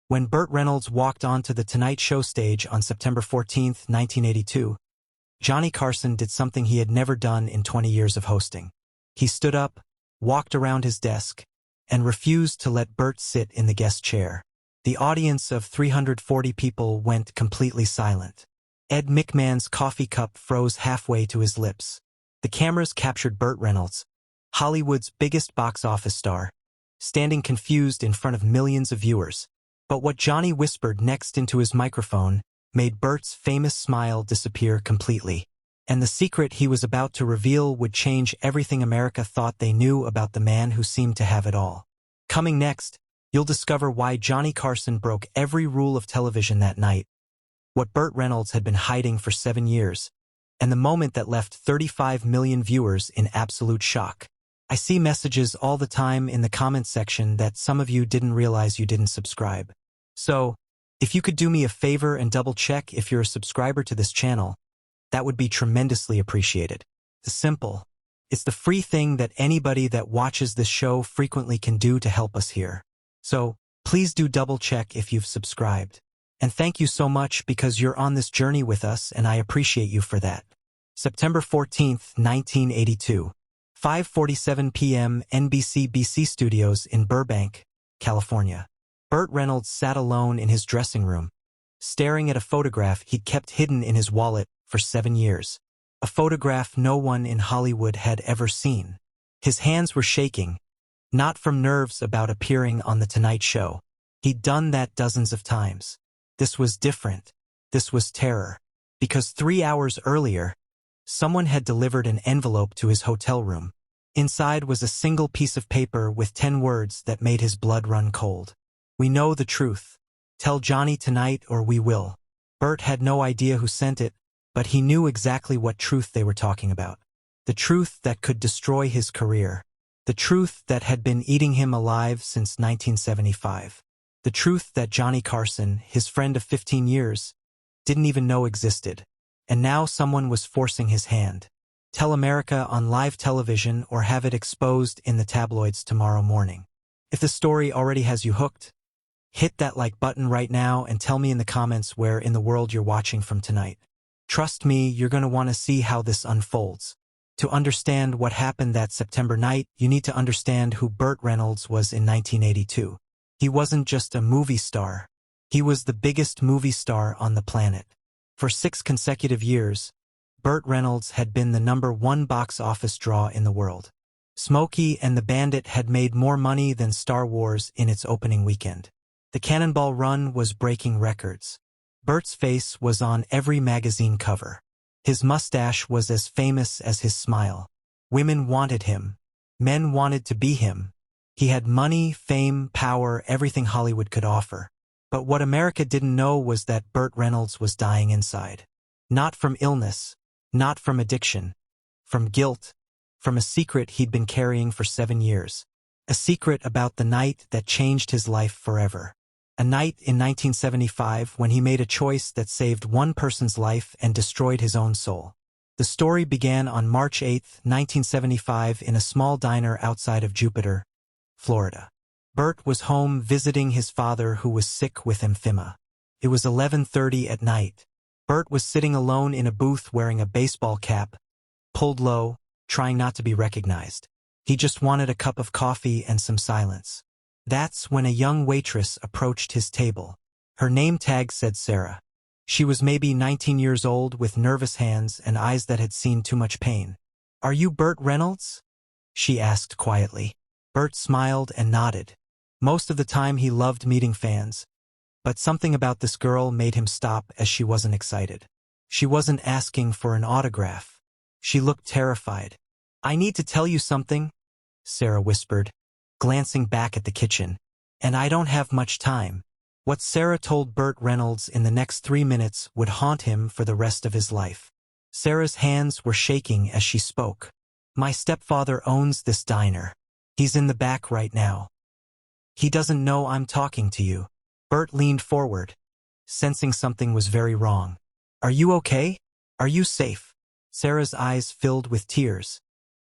When Burt Reynolds walked onto the Tonight Show stage on September 14, 1982, Johnny Carson did something he had never done in 20 years of hosting. He stood up, walked around his desk, and refused to let Burt sit in the guest chair. The audience of 340 people went completely silent. Ed McMahon's coffee cup froze halfway to his lips. The cameras captured Burt Reynolds, Hollywood's biggest box office star, standing confused in front of millions of viewers. But what Johnny whispered next into his microphone made Burt's famous smile disappear completely. And the secret he was about to reveal would change everything America thought they knew about the man who seemed to have it all. Coming next, you'll discover why Johnny Carson broke every rule of television that night, what Burt Reynolds had been hiding for 7 years, and the moment that left 35 million viewers in absolute shock. I see messages all the time in the comments section that some of you didn't realize you didn't subscribe. So, if you could do me a favor and double-check if you're a subscriber to this channel, that would be tremendously appreciated. It's simple. It's the free thing that anybody that watches this show frequently can do to help us here. So, please do double-check if you've subscribed. And thank you so much because you're on this journey with us and I appreciate you for that. September 14th, 1982. 5:47 p.m. NBC Studios in Burbank, California. Burt Reynolds sat alone in his dressing room, staring at a photograph he'd kept hidden in his wallet for 7 years. A photograph no one in Hollywood had ever seen. His hands were shaking, not from nerves about appearing on The Tonight Show. He'd done that dozens of times. This was different. This was terror. Because 3 hours earlier, someone had delivered an envelope to his hotel room. Inside was a single piece of paper with 10 words that made his blood run cold. "We know the truth. Tell Johnny tonight or we will." Burt had no idea who sent it, but he knew exactly what truth they were talking about. The truth that could destroy his career. The truth that had been eating him alive since 1975. The truth that Johnny Carson, his friend of 15 years, didn't even know existed. And now someone was forcing his hand. Tell America on live television or have it exposed in the tabloids tomorrow morning. If the story already has you hooked, hit that like button right now and tell me in the comments where in the world you're watching from tonight. Trust me, you're going to want to see how this unfolds. To understand what happened that September night, you need to understand who Burt Reynolds was in 1982. He wasn't just a movie star. He was the biggest movie star on the planet. For 6 consecutive years, Burt Reynolds had been the #1 box office draw in the world. Smokey and the Bandit had made more money than Star Wars in its opening weekend. The Cannonball Run was breaking records. Burt's face was on every magazine cover. His mustache was as famous as his smile. Women wanted him. Men wanted to be him. He had money, fame, power, everything Hollywood could offer. But what America didn't know was that Burt Reynolds was dying inside. Not from illness, not from addiction, from guilt, from a secret he'd been carrying for 7 years. A secret about the night that changed his life forever. A night in 1975 when he made a choice that saved one person's life and destroyed his own soul. The story began on March 8, 1975 in a small diner outside of Jupiter, Florida. Burt was home visiting his father who was sick with emphysema. It was 11:30 at night. Burt was sitting alone in a booth wearing a baseball cap, pulled low, trying not to be recognized. He just wanted a cup of coffee and some silence. That's when a young waitress approached his table. Her name tag said Sarah. She was maybe 19 years old with nervous hands and eyes that had seen too much pain. "Are you Burt Reynolds?" she asked quietly. Burt smiled and nodded. Most of the time he loved meeting fans, but something about this girl made him stop as she wasn't excited. She wasn't asking for an autograph. She looked terrified. "I need to tell you something," Sarah whispered, glancing back at the kitchen. "And I don't have much time." What Sarah told Burt Reynolds in the next 3 minutes would haunt him for the rest of his life. Sarah's hands were shaking as she spoke. "My stepfather owns this diner. He's in the back right now. He doesn't know I'm talking to you." Burt leaned forward, sensing something was very wrong. "Are you okay? Are you safe?" Sarah's eyes filled with tears.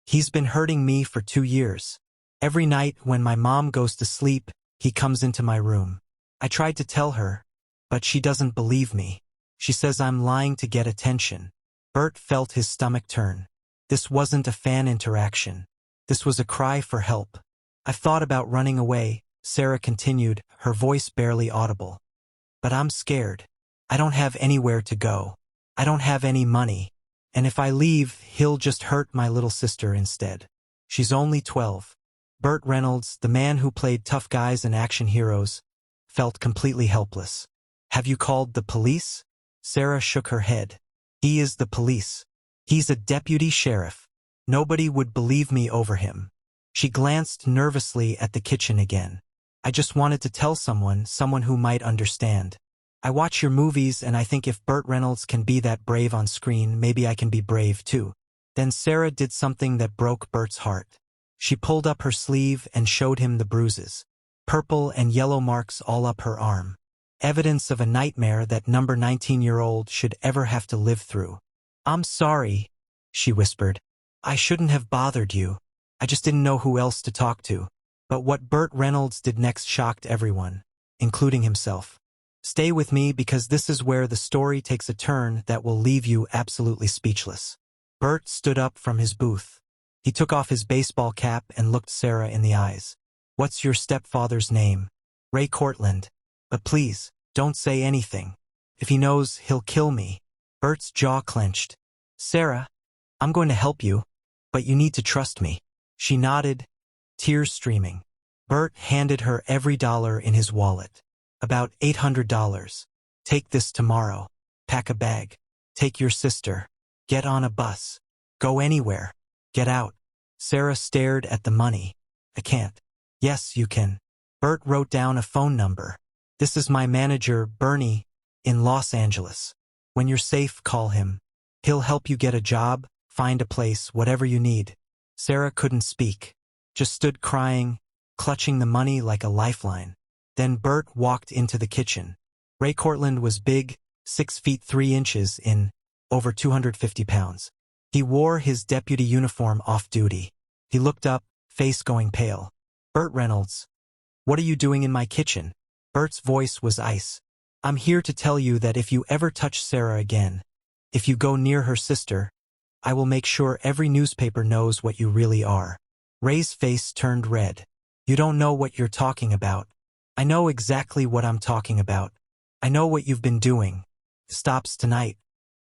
"He's been hurting me for 2 years. Every night when my mom goes to sleep, he comes into my room. I tried to tell her, but she doesn't believe me. She says I'm lying to get attention. Burt felt his stomach turn. This wasn't a fan interaction. This was a cry for help. I've thought about running away, Sarah continued, her voice barely audible. But I'm scared. I don't have anywhere to go. I don't have any money. And if I leave, he'll just hurt my little sister instead. She's only 12. Burt Reynolds, the man who played tough guys and action heroes, felt completely helpless. Have you called the police? Sarah shook her head. He is the police. He's a deputy sheriff. Nobody would believe me over him. She glanced nervously at the kitchen again. I just wanted to tell someone who might understand. I watch your movies and I think if Burt Reynolds can be that brave on screen, maybe I can be brave too. Then Sarah did something that broke Burt's heart. She pulled up her sleeve and showed him the bruises. Purple and yellow marks all up her arm. Evidence of a nightmare that number 19-year-old should ever have to live through. I'm sorry, she whispered. I shouldn't have bothered you. I just didn't know who else to talk to. But what Burt Reynolds did next shocked everyone, including himself. Stay with me because this is where the story takes a turn that will leave you absolutely speechless. Burt stood up from his booth. He took off his baseball cap and looked Sarah in the eyes. What's your stepfather's name? Ray Cortland. But please, don't say anything. If he knows, he'll kill me. Burt's jaw clenched. Sarah, I'm going to help you, but you need to trust me. She nodded, tears streaming. Burt handed her every dollar in his wallet. About $800. Take this tomorrow. Pack a bag. Take your sister. Get on a bus. Go anywhere. Get out. Sarah stared at the money. I can't. Yes, you can. Burt wrote down a phone number. This is my manager, Bernie, in Los Angeles. When you're safe, call him. He'll help you get a job, find a place, whatever you need. Sarah couldn't speak, just stood crying, clutching the money like a lifeline. Then Burt walked into the kitchen. Ray Cortland was big, 6 feet 3 inches in, over 250 pounds. He wore his deputy uniform off-duty. He looked up, face going pale. Burt Reynolds. What are you doing in my kitchen? Burt's voice was ice. I'm here to tell you that if you ever touch Sarah again, if you go near her sister, I will make sure every newspaper knows what you really are. Ray's face turned red. You don't know what you're talking about. I know exactly what I'm talking about. I know what you've been doing. Stops tonight.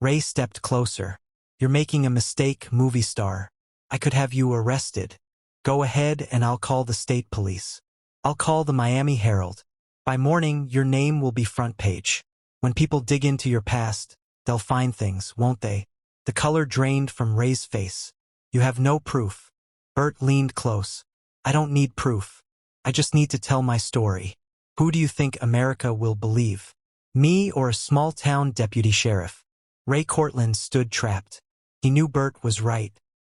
Ray stepped closer. You're making a mistake, movie star. I could have you arrested. Go ahead and I'll call the state police. I'll call the Miami Herald. By morning, your name will be front page. When people dig into your past, they'll find things, won't they? The color drained from Ray's face. You have no proof. Burt leaned close. I don't need proof. I just need to tell my story. Who do you think America will believe? Me or a small-town deputy sheriff? Ray Cortland stood trapped. He knew Burt was right.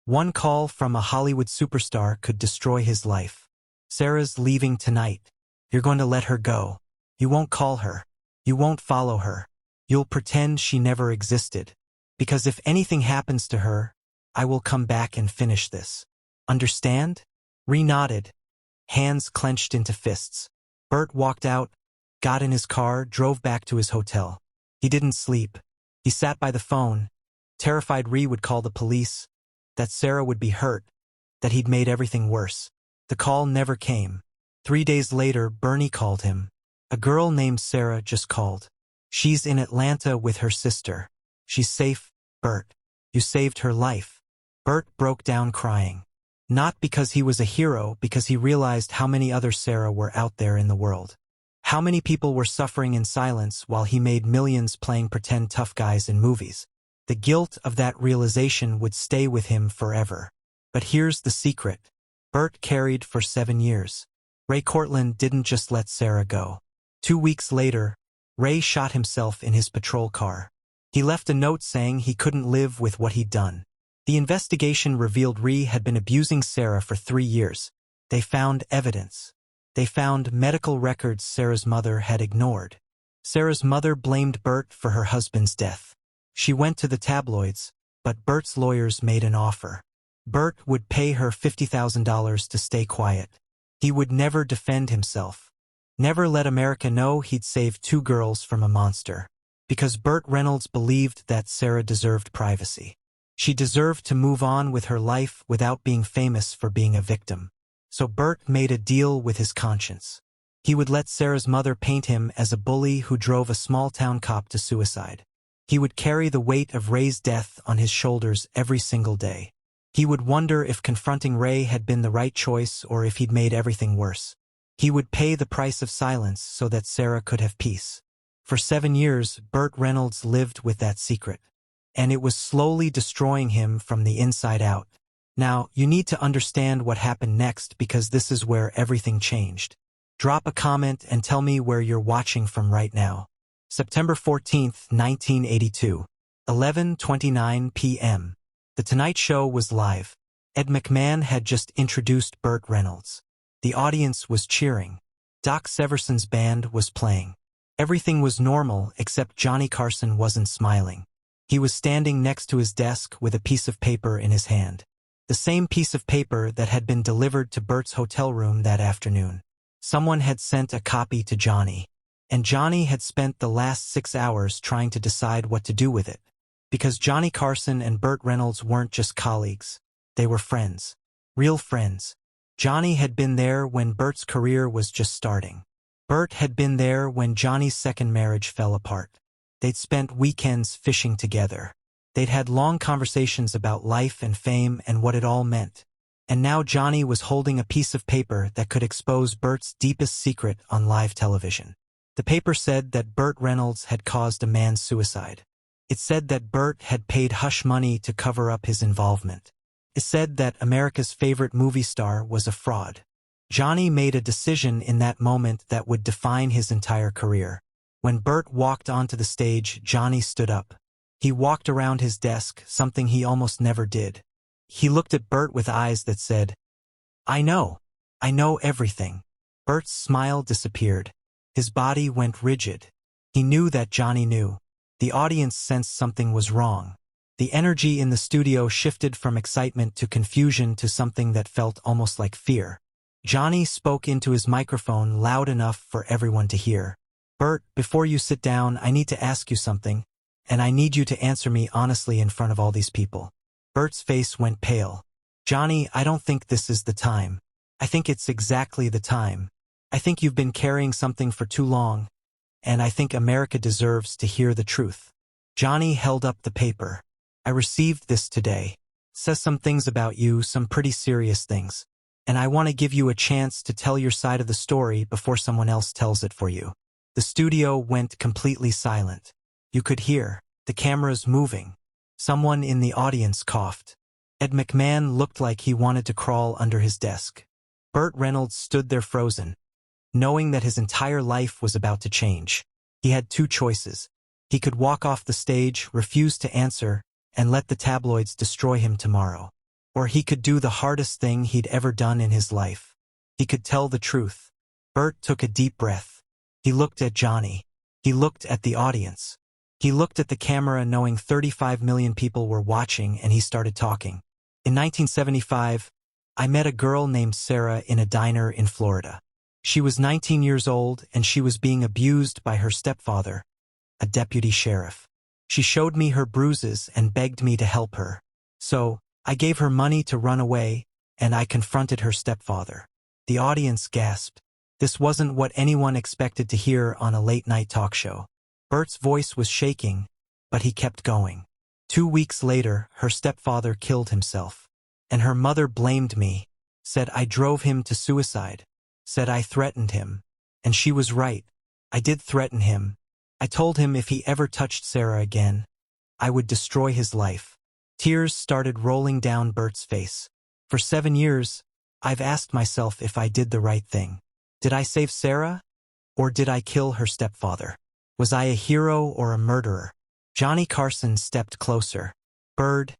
One call from a Hollywood superstar could destroy his life. Sarah's leaving tonight. You're going to let her go. You won't call her. You won't follow her. You'll pretend she never existed. Because if anything happens to her, I will come back and finish this. Understand? Ree nodded, hands clenched into fists. Burt walked out, got in his car, drove back to his hotel. He didn't sleep. He sat by the phone, terrified Ree would call the police, that Sarah would be hurt, that he'd made everything worse. The call never came. 3 days later, Bernie called him. A girl named Sarah just called. She's in Atlanta with her sister. She's safe, Burt. You saved her life. Burt broke down crying. Not because he was a hero, because he realized how many other Sarah were out there in the world. How many people were suffering in silence while he made millions playing pretend tough guys in movies. The guilt of that realization would stay with him forever. But here's the secret. Burt carried for 7 years. Ray Cortland didn't just let Sarah go. 2 weeks later, Ray shot himself in his patrol car. He left a note saying he couldn't live with what he'd done. The investigation revealed Ree had been abusing Sarah for 3 years. They found evidence. They found medical records Sarah's mother had ignored. Sarah's mother blamed Burt for her husband's death. She went to the tabloids, but Burt's lawyers made an offer. Burt would pay her $50,000 to stay quiet. He would never defend himself. Never let America know he'd saved 2 girls from a monster. Because Burt Reynolds believed that Sarah deserved privacy. She deserved to move on with her life without being famous for being a victim. So Burt made a deal with his conscience. He would let Sarah's mother paint him as a bully who drove a small-town cop to suicide. He would carry the weight of Ray's death on his shoulders every single day. He would wonder if confronting Ray had been the right choice or if he'd made everything worse. He would pay the price of silence so that Sarah could have peace. For 7 years, Burt Reynolds lived with that secret. And it was slowly destroying him from the inside out. Now, you need to understand what happened next because this is where everything changed. Drop a comment and tell me where you're watching from right now. September 14th, 1982. 11:29 p.m. The Tonight Show was live. Ed McMahon had just introduced Burt Reynolds. The audience was cheering. Doc Severson's band was playing. Everything was normal except Johnny Carson wasn't smiling. He was standing next to his desk with a piece of paper in his hand. The same piece of paper that had been delivered to Burt's hotel room that afternoon. Someone had sent a copy to Johnny. And Johnny had spent the last 6 hours trying to decide what to do with it. Because Johnny Carson and Burt Reynolds weren't just colleagues. They were friends. Real friends. Johnny had been there when Burt's career was just starting. Burt had been there when Johnny's second marriage fell apart. They'd spent weekends fishing together. They'd had long conversations about life and fame and what it all meant. And now Johnny was holding a piece of paper that could expose Burt's deepest secret on live television. The paper said that Burt Reynolds had caused a man's suicide. It said that Burt had paid hush money to cover up his involvement. It said that America's favorite movie star was a fraud. Johnny made a decision in that moment that would define his entire career. When Burt walked onto the stage, Johnny stood up. He walked around his desk, something he almost never did. He looked at Burt with eyes that said, I know everything. Burt's smile disappeared. His body went rigid. He knew that Johnny knew. The audience sensed something was wrong. The energy in the studio shifted from excitement to confusion to something that felt almost like fear. Johnny spoke into his microphone loud enough for everyone to hear. Burt, before you sit down, I need to ask you something, and I need you to answer me honestly in front of all these people. Burt's face went pale. Johnny, I don't think this is the time. I think it's exactly the time. I think you've been carrying something for too long, and I think America deserves to hear the truth. Johnny held up the paper. I received this today. It says some things about you, some pretty serious things. And I want to give you a chance to tell your side of the story before someone else tells it for you. The studio went completely silent. You could hear the cameras moving. Someone in the audience coughed. Ed McMahon looked like he wanted to crawl under his desk. Burt Reynolds stood there frozen, knowing that his entire life was about to change. He had 2 choices. He could walk off the stage, refuse to answer, and let the tabloids destroy him tomorrow. Or he could do the hardest thing he'd ever done in his life. He could tell the truth. Burt took a deep breath. He looked at Johnny. He looked at the audience. He looked at the camera knowing 35 million people were watching, and he started talking. In 1975, I met a girl named Sarah in a diner in Florida. She was 19 years old and she was being abused by her stepfather, a deputy sheriff. She showed me her bruises and begged me to help her. So, I gave her money to run away, and I confronted her stepfather. The audience gasped. This wasn't what anyone expected to hear on a late-night talk show. Burt's voice was shaking, but he kept going. 2 weeks later, her stepfather killed himself. And her mother blamed me, said I drove him to suicide, said I threatened him. And she was right. I did threaten him. I told him if he ever touched Sarah again, I would destroy his life. Tears started rolling down Burt's face. For 7 years, I've asked myself if I did the right thing. Did I save Sarah? Or did I kill her stepfather? Was I a hero or a murderer? Johnny Carson stepped closer. Burt,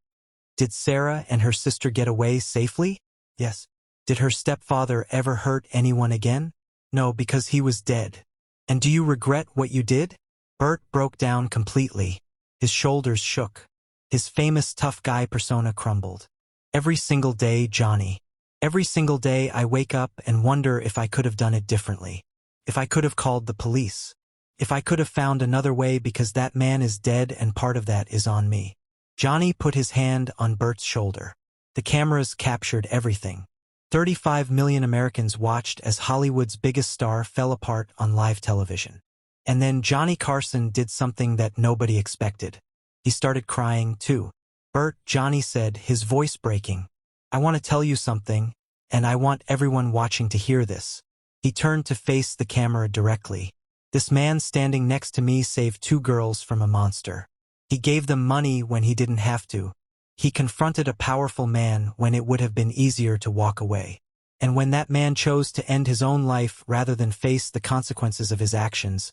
did Sarah and her sister get away safely? Yes. Did her stepfather ever hurt anyone again? No, because he was dead. And do you regret what you did? Burt broke down completely. His shoulders shook. His famous tough guy persona crumbled. Every single day, Johnny. Every single day I wake up and wonder if I could have done it differently. If I could have called the police. If I could have found another way, because that man is dead and part of that is on me. Johnny put his hand on Burt's shoulder. The cameras captured everything. 35 million Americans watched as Hollywood's biggest star fell apart on live television. And then Johnny Carson did something that nobody expected. He started crying too. "Burt," Johnny said, his voice breaking, "I want to tell you something, and I want everyone watching to hear this." He turned to face the camera directly. "This man standing next to me saved 2 girls from a monster. He gave them money when he didn't have to. He confronted a powerful man when it would have been easier to walk away. And when that man chose to end his own life rather than face the consequences of his actions,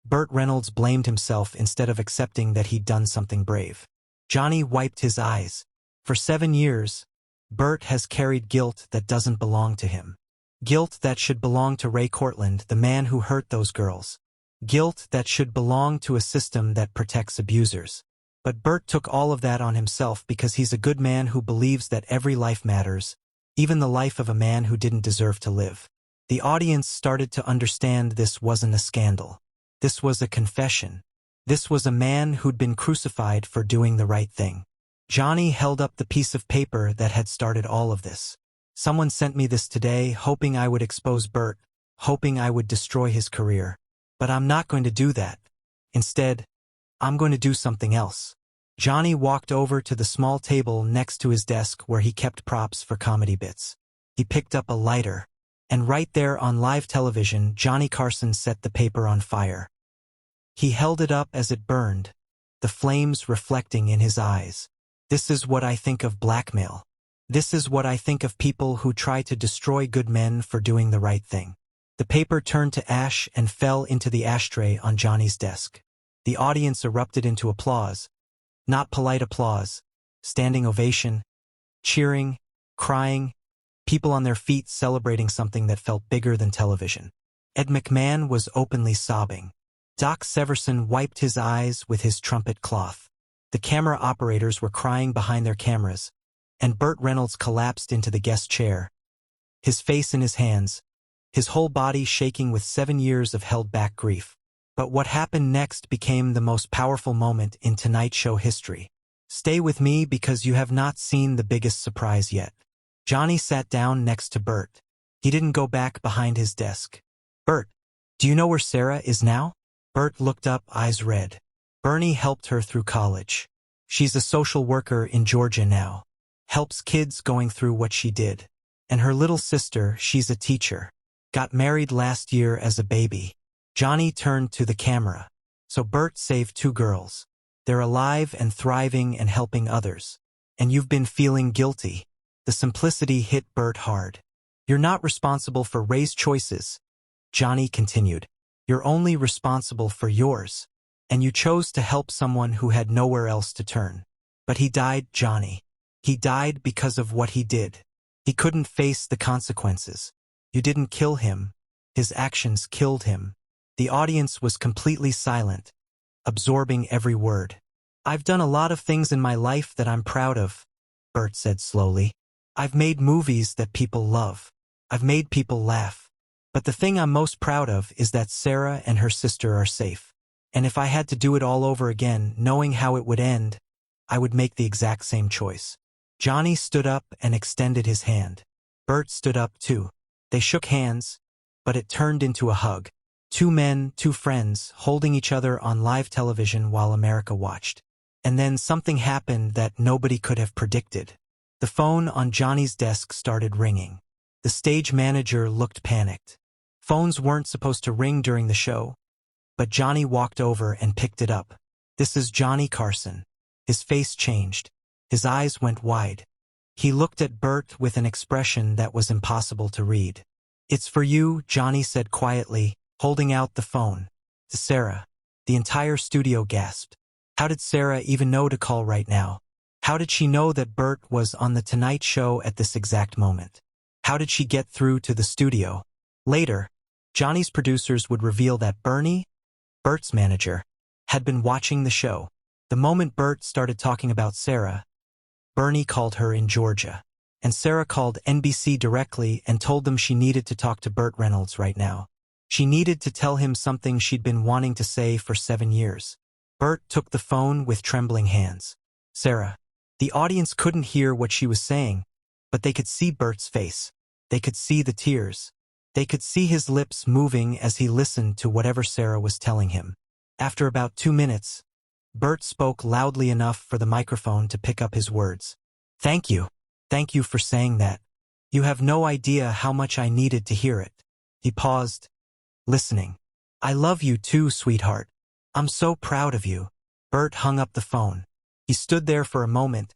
Burt Reynolds blamed himself instead of accepting that he'd done something brave." Johnny wiped his eyes. For 7 years, Burt has carried guilt that doesn't belong to him. Guilt that should belong to Ray Cortland, the man who hurt those girls. Guilt that should belong to a system that protects abusers. But Burt took all of that on himself because he's a good man who believes that every life matters, even the life of a man who didn't deserve to live. The audience started to understand this wasn't a scandal. This was a confession. This was a man who'd been crucified for doing the right thing. Johnny held up the piece of paper that had started all of this. "Someone sent me this today, hoping I would expose Burt, hoping I would destroy his career. But I'm not going to do that. Instead, I'm going to do something else." Johnny walked over to the small table next to his desk where he kept props for comedy bits. He picked up a lighter, and right there on live television, Johnny Carson set the paper on fire. He held it up as it burned, the flames reflecting in his eyes. "This is what I think of blackmail. This is what I think of people who try to destroy good men for doing the right thing." The paper turned to ash and fell into the ashtray on Johnny's desk. The audience erupted into applause. Not polite applause. Standing ovation. Cheering. Crying. People on their feet celebrating something that felt bigger than television. Ed McMahon was openly sobbing. Doc Severson wiped his eyes with his trumpet cloth. The camera operators were crying behind their cameras, and Burt Reynolds collapsed into the guest chair, his face in his hands, his whole body shaking with 7 years of held-back grief. But what happened next became the most powerful moment in Tonight Show history. Stay with me because you have not seen the biggest surprise yet. Johnny sat down next to Burt. He didn't go back behind his desk. "Burt, do you know where Sarah is now?" Burt looked up, eyes red. "Bernie helped her through college. She's a social worker in Georgia now. Helps kids going through what she did. And her little sister, she's a teacher. Got married last year as a baby." Johnny turned to the camera. "So Burt saved 2 girls. They're alive and thriving and helping others. And you've been feeling guilty." The simplicity hit Burt hard. "You're not responsible for Ray's choices," Johnny continued. "You're only responsible for yours. And you chose to help someone who had nowhere else to turn. But he died, Johnny. He died because of what he did. He couldn't face the consequences. You didn't kill him. His actions killed him." The audience was completely silent, absorbing every word. "I've done a lot of things in my life that I'm proud of," Burt said slowly. "I've made movies that people love. I've made people laugh. But the thing I'm most proud of is that Sarah and her sister are safe. And if I had to do it all over again, knowing how it would end, I would make the exact same choice." Johnny stood up and extended his hand. Burt stood up too. They shook hands, but it turned into a hug. 2 men, 2 friends, holding each other on live television while America watched. And then something happened that nobody could have predicted. The phone on Johnny's desk started ringing. The stage manager looked panicked. Phones weren't supposed to ring during the show, but Johnny walked over and picked it up. "This is Johnny Carson." His face changed. His eyes went wide. He looked at Burt with an expression that was impossible to read. "It's for you," Johnny said quietly, holding out the phone. "To Sarah." The entire studio gasped. How did Sarah even know to call right now? How did she know that Burt was on The Tonight Show at this exact moment? How did she get through to the studio? Later, Johnny's producers would reveal that Bernie, Burt's manager, had been watching the show. The moment Burt started talking about Sarah, Bernie called her in Georgia. And Sarah called NBC directly and told them she needed to talk to Burt Reynolds right now. She needed to tell him something she'd been wanting to say for 7 years. Burt took the phone with trembling hands. Sarah. The audience couldn't hear what she was saying, but they could see Burt's face. They could see the tears. They could see his lips moving as he listened to whatever Sarah was telling him. After about 2 minutes, Burt spoke loudly enough for the microphone to pick up his words. Thank you. Thank you for saying that. You have no idea how much I needed to hear it. He paused, listening. I love you too, sweetheart. I'm so proud of you. Burt hung up the phone. He stood there for a moment,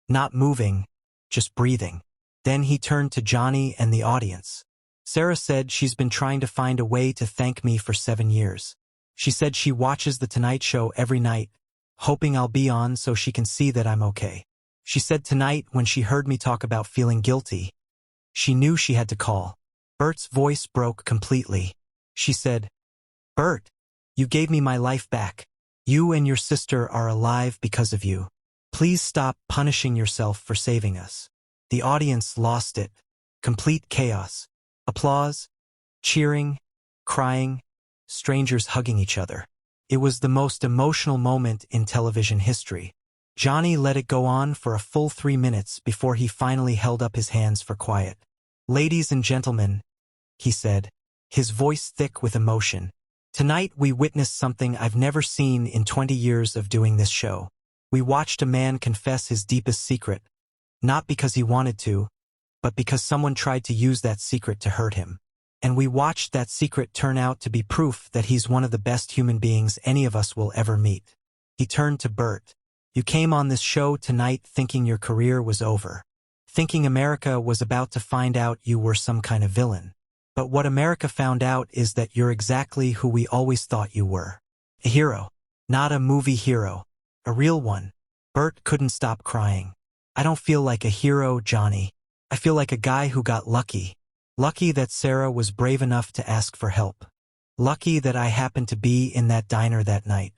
not moving, just breathing. Then he turned to Johnny and the audience. Sarah said she's been trying to find a way to thank me for 7 years. She said she watches The Tonight Show every night, hoping I'll be on so she can see that I'm okay. She said tonight when she heard me talk about feeling guilty, she knew she had to call. Burt's voice broke completely. She said, Burt, you gave me my life back. You and your sister are alive because of you. Please stop punishing yourself for saving us. The audience lost it. Complete chaos. Applause, cheering, crying, strangers hugging each other. It was the most emotional moment in television history. Johnny let it go on for a full 3 minutes before he finally held up his hands for quiet. Ladies and gentlemen, he said, his voice thick with emotion. Tonight we witnessed something I've never seen in 20 years of doing this show. We watched a man confess his deepest secret, not because he wanted to, but because someone tried to use that secret to hurt him. And we watched that secret turn out to be proof that he's one of the best human beings any of us will ever meet. He turned to Burt. You came on this show tonight thinking your career was over, thinking America was about to find out you were some kind of villain. But what America found out is that you're exactly who we always thought you were. A hero. Not a movie hero. A real one. Burt couldn't stop crying. I don't feel like a hero, Johnny. I feel like a guy who got lucky. Lucky that Sarah was brave enough to ask for help. Lucky that I happened to be in that diner that night.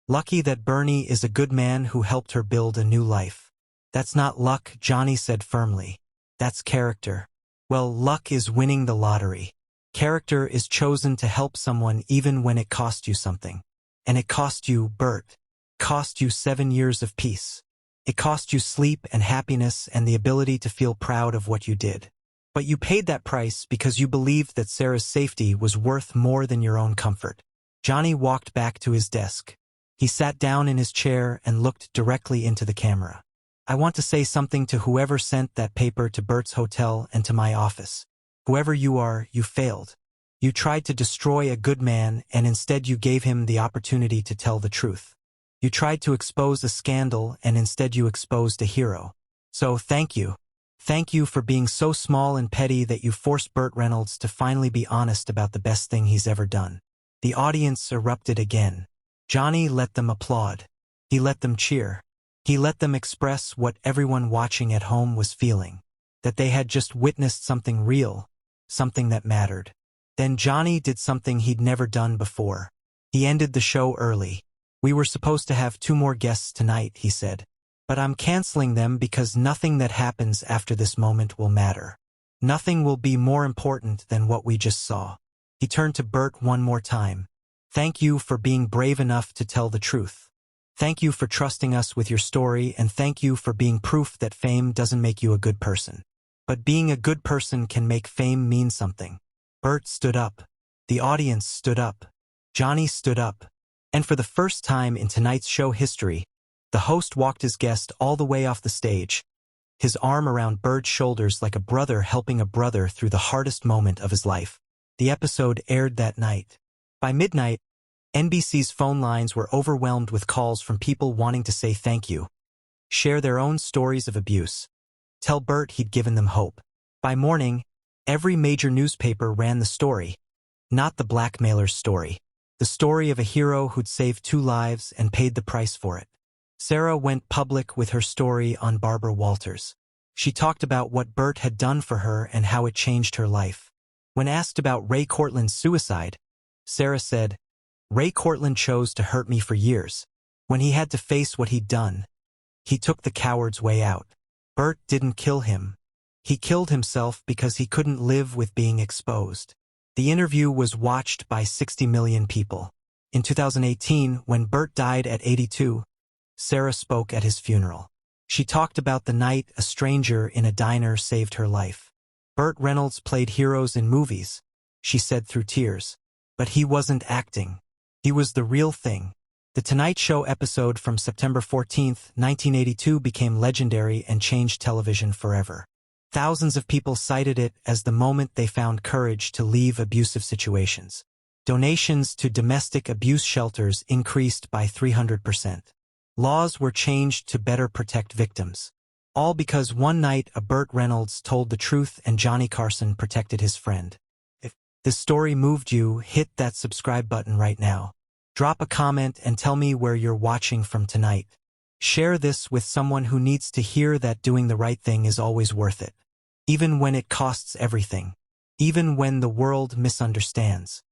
Lucky that Bernie is a good man who helped her build a new life. That's not luck, Johnny said firmly. That's character. Well, luck is winning the lottery. Character is chosen to help someone even when it cost you something. And it cost you, Burt. Cost you 7 years of peace. It cost you sleep and happiness and the ability to feel proud of what you did. But you paid that price because you believed that Sarah's safety was worth more than your own comfort. Johnny walked back to his desk. He sat down in his chair and looked directly into the camera. I want to say something to whoever sent that paper to Burt's hotel and to my office. Whoever you are, you failed. You tried to destroy a good man and instead you gave him the opportunity to tell the truth. You tried to expose a scandal and instead you exposed a hero. So thank you. Thank you for being so small and petty that you forced Burt Reynolds to finally be honest about the best thing he's ever done. The audience erupted again. Johnny let them applaud. He let them cheer. He let them express what everyone watching at home was feeling. That they had just witnessed something real, something that mattered. Then Johnny did something he'd never done before. He ended the show early. We were supposed to have 2 more guests tonight, he said. But I'm canceling them because nothing that happens after this moment will matter. Nothing will be more important than what we just saw. He turned to Burt one more time. Thank you for being brave enough to tell the truth. Thank you for trusting us with your story and thank you for being proof that fame doesn't make you a good person. But being a good person can make fame mean something. Burt stood up. The audience stood up. Johnny stood up. And for the first time in tonight's show history, the host walked his guest all the way off the stage, his arm around Burt's shoulders like a brother helping a brother through the hardest moment of his life. The episode aired that night. By midnight, NBC's phone lines were overwhelmed with calls from people wanting to say thank you, share their own stories of abuse, tell Burt he'd given them hope. By morning, every major newspaper ran the story, not the blackmailer's story, the story of a hero who'd saved 2 lives and paid the price for it. Sarah went public with her story on Barbara Walters. She talked about what Burt had done for her and how it changed her life. When asked about Ray Cortland's suicide, Sarah said, Ray Cortland chose to hurt me for years. When he had to face what he'd done, he took the coward's way out. Burt didn't kill him. He killed himself because he couldn't live with being exposed. The interview was watched by 60 million people. In 2018, when Burt died at 82, Sarah spoke at his funeral. She talked about the night a stranger in a diner saved her life. Burt Reynolds played heroes in movies, she said through tears. But he wasn't acting. He was the real thing. The Tonight Show episode from September 14, 1982 became legendary and changed television forever. Thousands of people cited it as the moment they found courage to leave abusive situations. Donations to domestic abuse shelters increased by 300%. Laws were changed to better protect victims. All because one night a Burt Reynolds told the truth and Johnny Carson protected his friend. If this story moved you, hit that subscribe button right now. Drop a comment and tell me where you're watching from tonight. Share this with someone who needs to hear that doing the right thing is always worth it. Even when it costs everything. Even when the world misunderstands.